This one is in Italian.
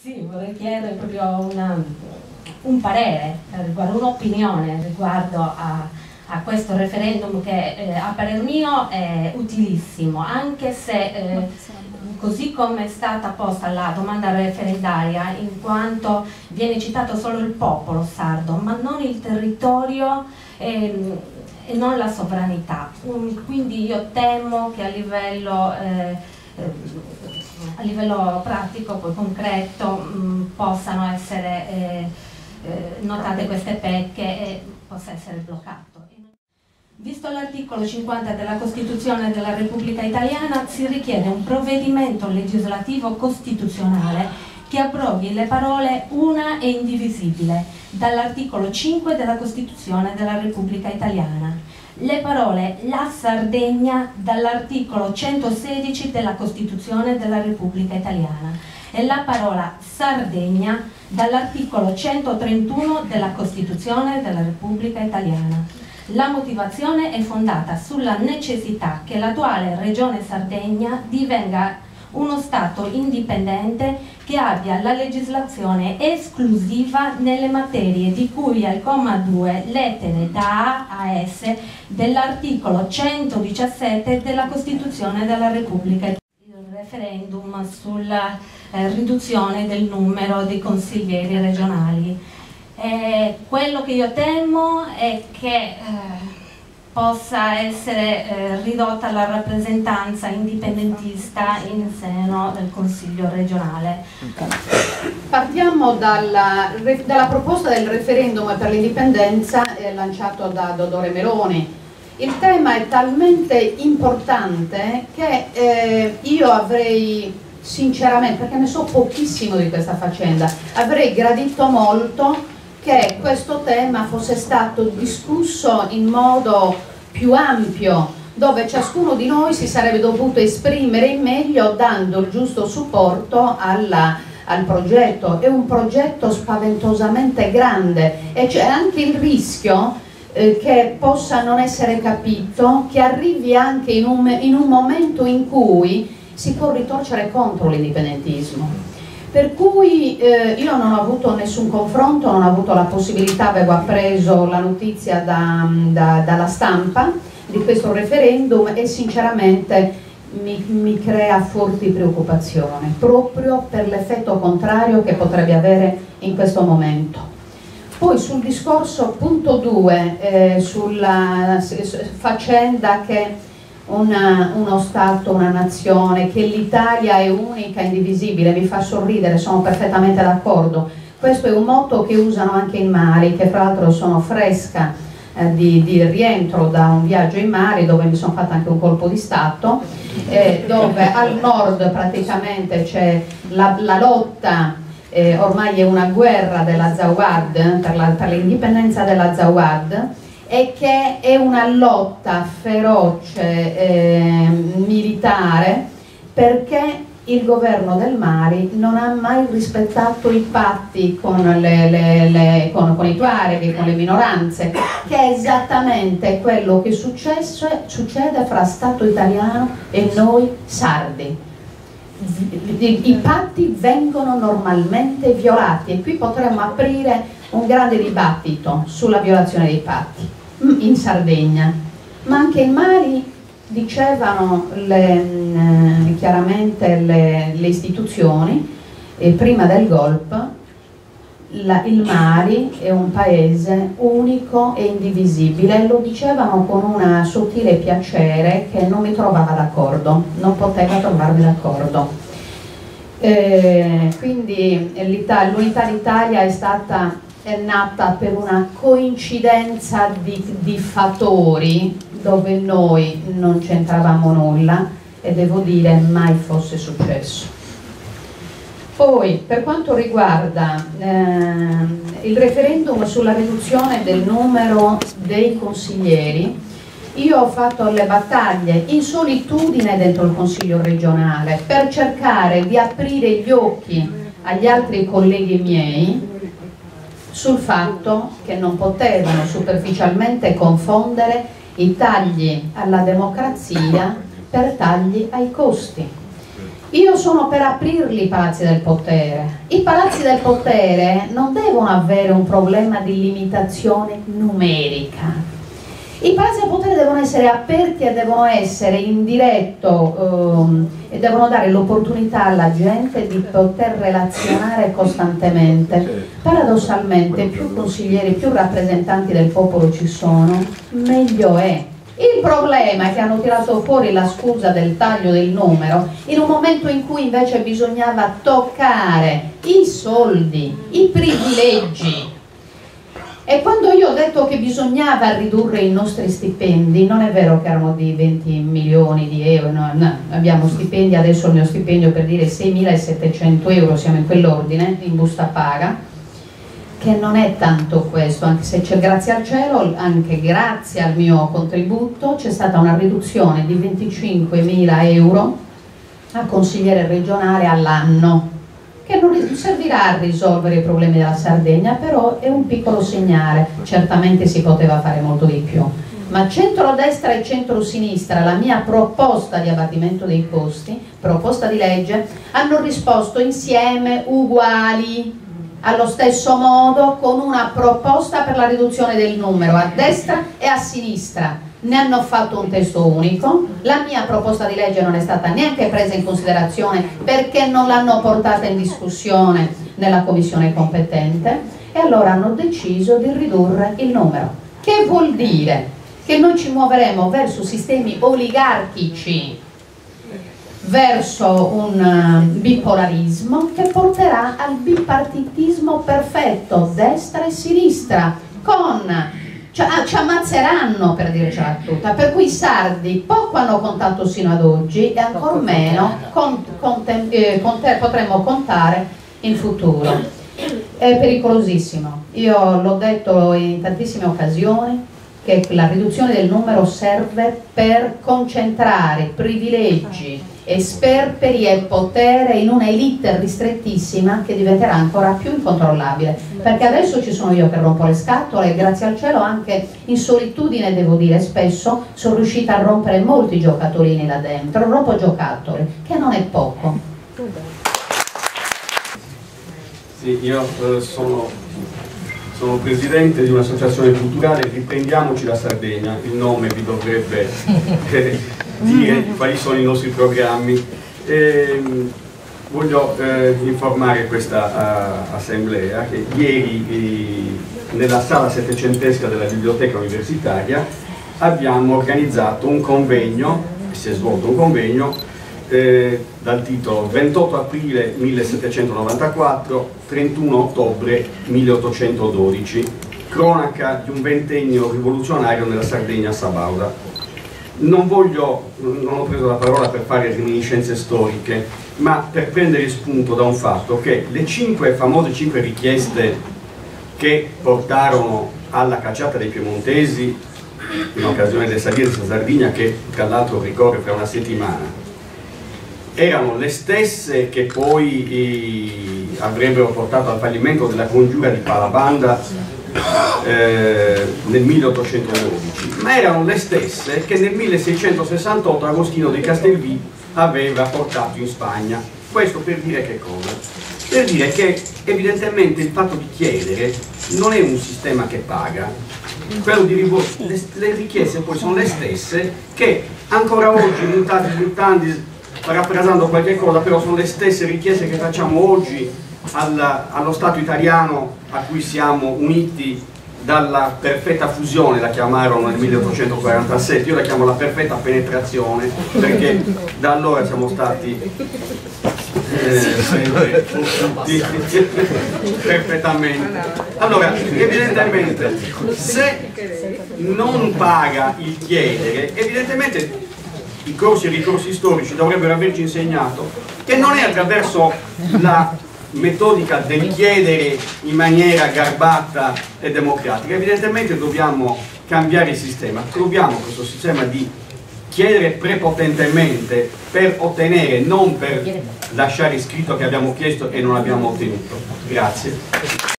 Sì, vorrei chiedere proprio un parere, un'opinione riguardo a questo referendum che a parer mio è utilissimo, anche se così come è stata posta la domanda referendaria, in quanto viene citato solo il popolo sardo, ma non il territorio e non la sovranità. Quindi io temo che a livello pratico, poi concreto, possano essere notate queste pecche e possa essere bloccato. Visto l'articolo 50 della Costituzione della Repubblica Italiana, si richiede un provvedimento legislativo costituzionale che abroghi le parole una e indivisibile dall'articolo 5 della Costituzione della Repubblica Italiana, le parole la Sardegna dall'articolo 116 della Costituzione della Repubblica Italiana e la parola Sardegna dall'articolo 131 della Costituzione della Repubblica Italiana. La motivazione è fondata sulla necessità che l'attuale Regione Sardegna divenga uno Stato indipendente che abbia la legislazione esclusiva nelle materie di cui al comma 2, lettere da A a S dell'articolo 117 della Costituzione della Repubblica Italiana. Il referendum sulla riduzione del numero dei consiglieri regionali. Quello che io temo è che possa essere ridotta la rappresentanza indipendentista in seno del Consiglio regionale. Partiamo dalla proposta del referendum per l'indipendenza lanciato da Dodore Meloni. Il tema è talmente importante che io avrei sinceramente, perché ne so pochissimo di questa faccenda, avrei gradito molto che questo tema fosse stato discusso in modo più ampio, dove ciascuno di noi si sarebbe dovuto esprimere in meglio dando il giusto supporto al progetto. È un progetto spaventosamente grande e c'è anche il rischio che possa non essere capito, che arrivi anche in un momento in cui si può ritorcere contro l'indipendentismo. Per cui io non ho avuto nessun confronto, non ho avuto la possibilità, avevo appreso la notizia dalla stampa di questo referendum e sinceramente mi crea forti preoccupazioni, proprio per l'effetto contrario che potrebbe avere in questo momento. Poi sul discorso punto 2, sulla faccenda che uno Stato, una nazione, che l'Italia è unica e indivisibile, mi fa sorridere, sono perfettamente d'accordo. Questo è un motto che usano anche in Mali, che fra l'altro sono fresca di rientro da un viaggio in Mali dove mi sono fatta anche un colpo di Stato, dove al nord praticamente c'è la lotta, ormai è una guerra dell'Azawad, per l'indipendenza dell'Azawad, e che è una lotta feroce militare, perché il governo del Mali non ha mai rispettato i patti con i Tuareg, con le minoranze, che è esattamente quello che succede fra Stato italiano e noi sardi. I patti vengono normalmente violati e qui potremmo aprire un grande dibattito sulla violazione dei patti in Sardegna, ma anche in Mali. Dicevano chiaramente le istituzioni prima del golpe, il Mali è un paese unico e indivisibile, e lo dicevano con una sottile piacere che non mi trovava d'accordo, non poteva trovarmi d'accordo. Quindi l'unità d'Italia è nata per una coincidenza di fattori dove noi non c'entravamo nulla e devo dire mai fosse successo. Poi per quanto riguarda il referendum sulla riduzione del numero dei consiglieri, io ho fatto le battaglie in solitudine dentro il Consiglio regionale per cercare di aprire gli occhi agli altri colleghi miei sul fatto che non potevano superficialmente confondere i tagli alla democrazia per tagli ai costi. Io sono per aprirli i palazzi del potere. I palazzi del potere non devono avere un problema di limitazione numerica. I palazzi del potere devono essere aperti e devono essere in diretto e devono dare l'opportunità alla gente di poter relazionare costantemente. Paradossalmente, più consiglieri, più rappresentanti del popolo ci sono, meglio è. Il problema è che hanno tirato fuori la scusa del taglio del numero in un momento in cui invece bisognava toccare i soldi, i privilegi. E quando io ho detto che bisognava ridurre i nostri stipendi, non è vero che erano di 20 milioni di euro, no, abbiamo stipendi, adesso il mio stipendio per dire 6.700 euro, siamo in quell'ordine, in busta paga, che non è tanto questo, anche se c'è, grazie al cielo, anche grazie al mio contributo, c'è stata una riduzione di 25.000 euro a consigliere regionale all'anno, che non servirà a risolvere i problemi della Sardegna, però è un piccolo segnale. Certamente si poteva fare molto di più, ma centrodestra e centrosinistra, la mia proposta di abbattimento dei costi, proposta di legge, hanno risposto insieme, uguali, allo stesso modo, con una proposta per la riduzione del numero a destra e a sinistra. Ne hanno fatto un testo unico, la mia proposta di legge non è stata neanche presa in considerazione perché non l'hanno portata in discussione nella commissione competente, e allora hanno deciso di ridurre il numero. Che vuol dire? Che noi ci muoveremo verso sistemi oligarchici, verso un bipolarismo che porterà al bipartitismo perfetto, destra e sinistra, ci ammazzeranno, per dircela tutta, per cui i sardi poco hanno contato sino ad oggi e ancor meno potremmo contare in futuro. È pericolosissimo. Io l'ho detto in tantissime occasioni che la riduzione del numero serve per concentrare privilegi, sperperi e potere in una elite ristrettissima che diventerà ancora più incontrollabile, perché adesso ci sono io che rompo le scatole e grazie al cielo anche in solitudine, devo dire, spesso sono riuscita a rompere molti giocattolini là dentro, rompo giocattoli, che non è poco. Sì, io sono presidente di un'associazione culturale, Riprendiamoci la Sardegna, il nome vi dovrebbe dire quali sono i nostri programmi. Voglio informare questa assemblea che ieri nella sala settecentesca della biblioteca universitaria abbiamo organizzato un convegno, si è svolto un convegno dal titolo 28 aprile 1794, 31 ottobre 1812, cronaca di un ventennio rivoluzionario nella Sardegna sabauda. Non ho preso la parola per fare reminiscenze storiche, ma per prendere spunto da un fatto che le famose 5 richieste che portarono alla cacciata dei piemontesi in occasione del salire di Sardegna, che tra l'altro ricorre fra una settimana, erano le stesse che poi avrebbero portato al fallimento della congiura di Palabanda nel 1812, ma erano le stesse che nel 1668 Agostino de Castelví aveva portato in Spagna. Questo per dire che cosa? Per dire che evidentemente il fatto di chiedere non è un sistema che paga. Quello di le richieste poi sono le stesse che ancora oggi, mutandi, parafrasando qualche cosa, però sono le stesse richieste che facciamo oggi allo Stato italiano, a cui siamo uniti dalla perfetta fusione, la chiamarono nel 1847, io la chiamo la perfetta penetrazione, perché da allora siamo stati perfettamente. Allora, evidentemente, se non paga il chiedere, evidentemente i corsi e i ricorsi storici dovrebbero averci insegnato che non è attraverso la metodica del chiedere in maniera garbata e democratica. Evidentemente dobbiamo cambiare il sistema, troviamo questo sistema di chiedere prepotentemente per ottenere, non per lasciare scritto che abbiamo chiesto e non abbiamo ottenuto. Grazie.